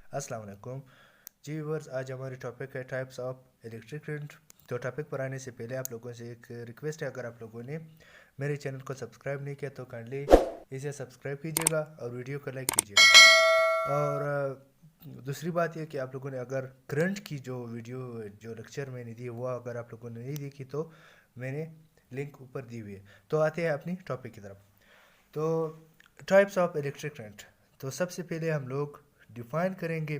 अस्सलाम वालेकुम जी व्यूअर्स। आज हमारी टॉपिक है टाइप्स ऑफ इलेक्ट्रिक करंट। तो टॉपिक पर आने से पहले आप लोगों से एक रिक्वेस्ट है, अगर आप लोगों ने मेरे चैनल को सब्सक्राइब नहीं किया तो काइंडली इसे सब्सक्राइब कीजिएगा और वीडियो को लाइक कीजिएगा। और दूसरी बात यह कि आप लोगों ने अगर करंट की जो वीडियो जो लेक्चर मैंने दी वो अगर आप लोगों ने नहीं देखी तो मैंने लिंक ऊपर दी हुई है। तो आते हैं अपनी टॉपिक की तरफ। तो टाइप्स ऑफ इलेक्ट्रिक करंट, तो सबसे पहले हम लोग डिफाइन करेंगे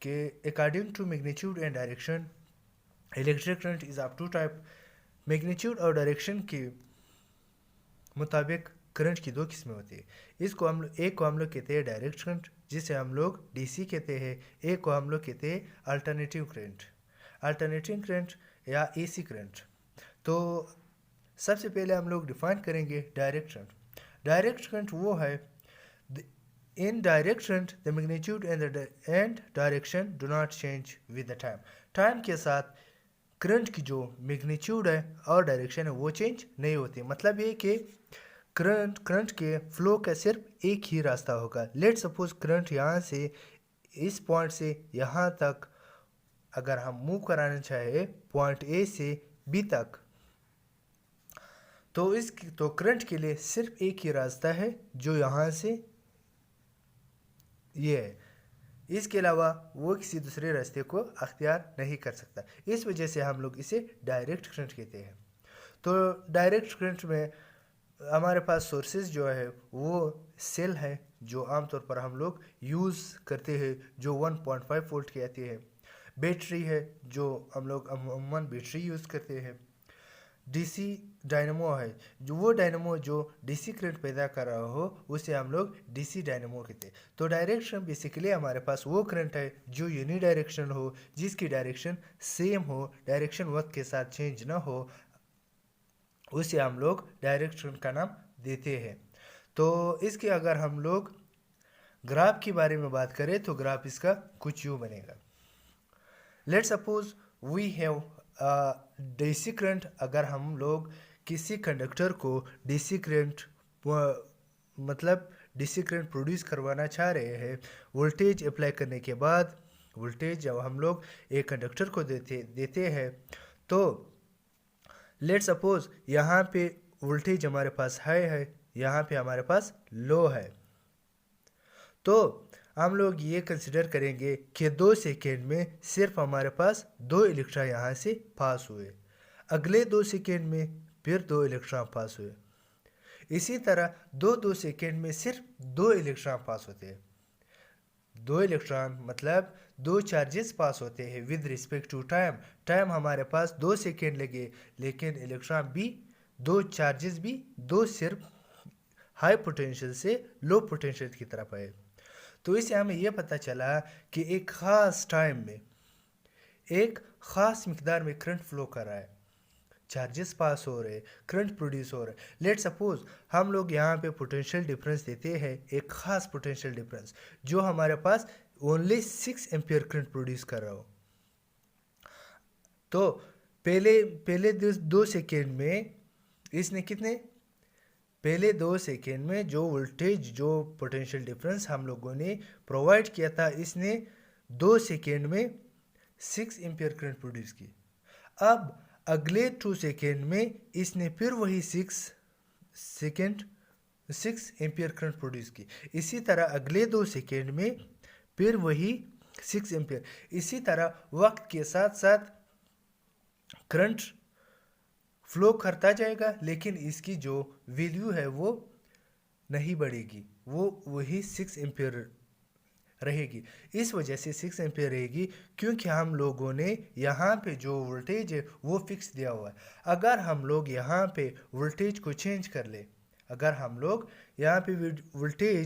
कि according to magnitude and direction electric current is of two type. Magnitude और डायरेक्शन के मुताबिक करंट की दो किस्में होती है। एक को हम लोग कहते हैं डायरेक्ट करंट, जिसे हम लोग डीसी कहते हैं। एक को हम लोग कहते हैं अल्टरनेटिव करंट, अल्टरनेटिव करंट या एसी करंट। तो सबसे पहले हम लोग डिफाइन करेंगे डायरेक्ट करंट। डायरेक्ट करंट वो है, in direct current the magnitude and direction do not change with the time। Time के साथ करंट की जो मैग्नीट्यूड है और डायरेक्शन है वो चेंज नहीं होती। मतलब ये कि करंट के फ्लो का सिर्फ एक ही रास्ता होगा। लेट सपोज करंट यहाँ से इस पॉइंट से यहाँ तक अगर हम मूव कराना चाहे पॉइंट ए से बी तक, तो करंट के लिए सिर्फ एक ही रास्ता है जो यहाँ से ये है। इसके अलावा वो किसी दूसरे रास्ते को अख्तियार नहीं कर सकता। इस वजह से हम लोग इसे डायरेक्ट करंट कहते हैं। तो डायरेक्ट करंट में हमारे पास सोर्सेज जो है वो सेल है जो आमतौर पर हम लोग यूज़ करते हैं, जो 1.5 वोल्ट की आती है। बैटरी है जो हम लोग अमूमन बैटरी यूज़ करते हैं। डीसी डायनेमो है, जो वो डायनेमो जो डीसी करंट पैदा कर रहा हो उसे हम लोग डीसी डायनेमो कहते हैं। तो डायरेक्शन बेसिकली हमारे पास वो करंट है जो यूनी डायरेक्शन हो, जिसकी डायरेक्शन सेम हो, डायरेक्शन वक्त के साथ चेंज ना हो, उसे हम लोग डायरेक्ट करंट का नाम देते हैं। तो इसके अगर हम लोग ग्राफ के बारे में बात करें तो ग्राफ इसका कुछ यूँ बनेगा। Let suppose we have DC current. अगर हम लोग किसी कंडक्टर को डीसी करंट मतलब डीसी करंट प्रोड्यूस करवाना चाह रहे हैं, वोल्टेज अप्लाई करने के बाद वोल्टेज जब हम लोग एक कंडक्टर को देते हैं तो लेट सपोज यहाँ पे वोल्टेज हमारे पास हाई है, यहाँ पे हमारे पास लो है। तो हम लोग ये कंसिडर करेंगे कि 2 सेकेंड में सिर्फ हमारे पास 2 इलेक्ट्रॉन यहाँ से पास हुए, अगले 2 सेकेंड में फिर 2 इलेक्ट्रॉन पास हुए। इसी तरह 2 सेकेंड में सिर्फ 2 इलेक्ट्रॉन पास होते हैं। 2 इलेक्ट्रॉन मतलब 2 चार्जेस पास होते हैं with respect to time. Time हमारे पास 2 सेकेंड लगे, लेकिन इलेक्ट्रॉन भी 2 चार्जेस भी 2 सिर्फ हाई पोटेंशियल से लो पोटेंशियल की तरफ आए। तो इससे हमें यह पता चला कि एक ख़ास टाइम में एक ख़ास मिकदार में करंट फ्लो कर रहा है, चार्जेस पास हो रहे, करंट प्रोड्यूस हो रहा है। लेट सपोज हम लोग यहाँ पे पोटेंशियल डिफरेंस देते हैं, एक ख़ास पोटेंशियल डिफरेंस जो हमारे पास ओनली 6 एम्पियर करंट प्रोड्यूस कर रहा हो। तो पहले 2 सेकेंड में इसने पहले 2 सेकेंड में जो वोल्टेज जो पोटेंशियल डिफरेंस हम लोगों ने प्रोवाइड किया था, इसने 2 सेकेंड में 6 एम्पियर करंट प्रोड्यूस की। अब अगले 2 सेकेंड में इसने फिर वही 6 एम्पियर करंट प्रोड्यूस की। इसी तरह अगले 2 सेकेंड में फिर वही 6 एम्पियर। इसी तरह वक्त के साथ साथ करंट फ्लो करता जाएगा, लेकिन इसकी जो वैल्यू है वो नहीं बढ़ेगी, वो वही 6 एम्पियर रहेगी। इस वजह से 6 एम्पियर रहेगी क्योंकि हम लोगों ने यहाँ पे जो वोल्टेज है वो फिक्स दिया हुआ है। अगर हम लोग यहाँ पे वोल्टेज को चेंज कर ले, अगर हम लोग यहाँ पे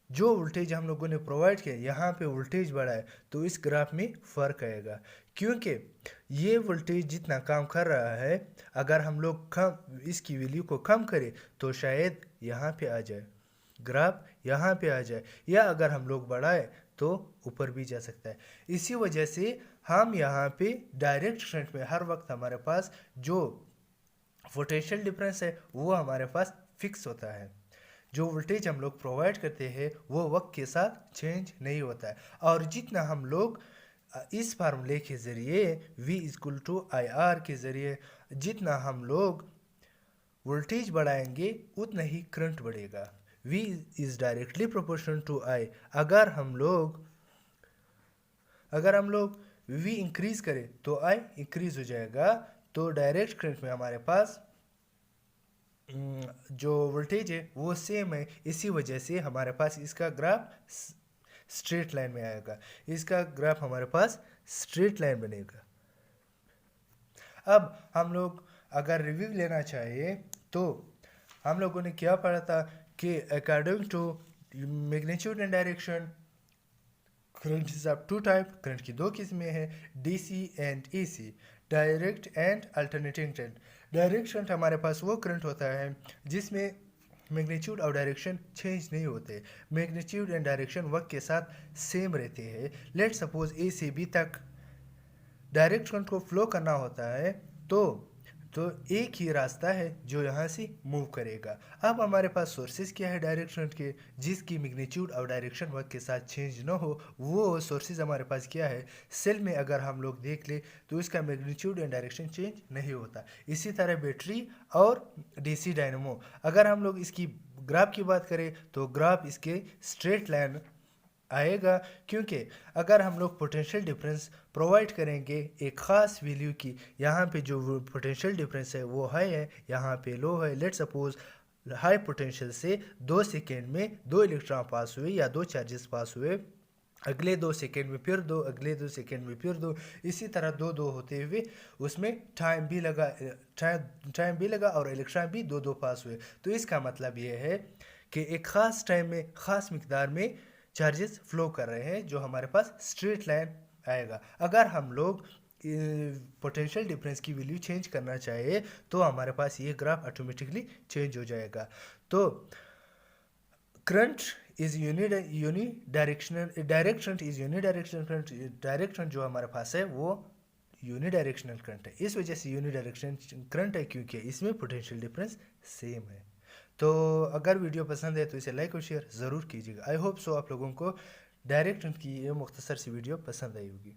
जो वोल्टेज हम लोगों ने प्रोवाइड किया यहाँ पे वोल्टेज बढ़ाए तो इस ग्राफ में फ़र्क आएगा, क्योंकि ये वोल्टेज जितना काम कर रहा है अगर हम लोग इसकी वैल्यू को कम करें तो शायद यहाँ पे आ जाए, ग्राफ यहाँ पे आ जाए, या अगर हम लोग बढ़ाए तो ऊपर भी जा सकता है। इसी वजह से हम यहाँ पे डायरेक्ट करंट में हर वक्त हमारे पास जो पोटेंशियल डिफरेंस है वो हमारे पास फिक्स होता है। जो वोल्टेज हम लोग प्रोवाइड करते हैं वो वक्त के साथ चेंज नहीं होता है। और जितना हम लोग इस फार्मूले के ज़रिए V equal to I R के ज़रिए जितना हम लोग वोल्टेज बढ़ाएंगे उतना ही करंट बढ़ेगा। V is directly proportional to I। अगर हम लोग V इंक्रीज करें तो I इंक्रीज हो जाएगा। तो डायरेक्ट करंट में हमारे पास जो वोल्टेज है वो सेम है, इसी वजह से हमारे पास इसका ग्राफ स्ट्रेट लाइन में आएगा। इसका ग्राफ हमारे पास स्ट्रेट लाइन बनेगा। अब हम लोग अगर रिव्यू लेना चाहिए तो हम लोगों ने क्या पढ़ा था कि according to magnitude and direction current is of two type. Current की दो किस्में हैं, DC and AC, direct and alternating current. Direct current हमारे पास वो करंट होता है जिसमें मैग्नीट्यूड और डायरेक्शन चेंज नहीं होते। मैग्नीट्यूड एंड डायरेक्शन वक्त के साथ सेम रहते हैं। लेट सपोज ए से बी तक डायरेक्ट करंट को फ्लो करना होता है तो एक ही रास्ता है जो यहाँ से मूव करेगा। अब हमारे पास सोर्सेज क्या है डायरेक्ट करंट के, जिसकी मैग्नीट्यूड और डायरेक्शन वक्त के साथ चेंज ना हो, वो सोर्सेज हमारे पास क्या है। सेल में अगर हम लोग देख ले तो इसका मैग्नीट्यूड एंड डायरेक्शन चेंज नहीं होता। इसी तरह बैटरी और डीसी डायनेमो, अगर हम लोग इसकी ग्राफ की बात करें तो ग्राफ इसके स्ट्रेट लाइन आएगा, क्योंकि अगर हम लोग पोटेंशियल डिफरेंस प्रोवाइड करेंगे एक ख़ास वैल्यू की, यहाँ पे जो पोटेंशियल डिफरेंस है वो हाई है, यहाँ पे लो है। लेट सपोज हाई पोटेंशियल से 2 सेकेंड में 2 इलेक्ट्रॉन पास हुए या 2 चार्जेस पास हुए, अगले 2 सेकेंड में फिर 2, अगले 2 सेकेंड में फिर 2, इसी तरह 2 होते हुए उसमें टाइम भी लगा और इलेक्ट्रॉन भी 2 पास हुए। तो इसका मतलब ये है कि एक ख़ास टाइम में ख़ास मिकदार में चार्जेस फ्लो कर रहे हैं, जो हमारे पास स्ट्रेट लाइन आएगा। अगर हम लोग पोटेंशियल डिफरेंस की वैल्यू चेंज करना चाहिए तो हमारे पास ये ग्राफ ऑटोमेटिकली चेंज हो जाएगा। तो current is unidirectional, direct current is unidirectional current. Direct current जो हमारे पास है वो यूनी डायरेक्शनल करंट है। इस वजह से यूनी डायरेक्शन करंट है क्योंकि इसमें पोटेंशियल डिफरेंस सेम है। तो अगर वीडियो पसंद है तो इसे लाइक और शेयर ज़रूर कीजिएगा। आई होप सो आप लोगों को डायरेक्ट करंट की ये मुख्तसर सी वीडियो पसंद आई होगी।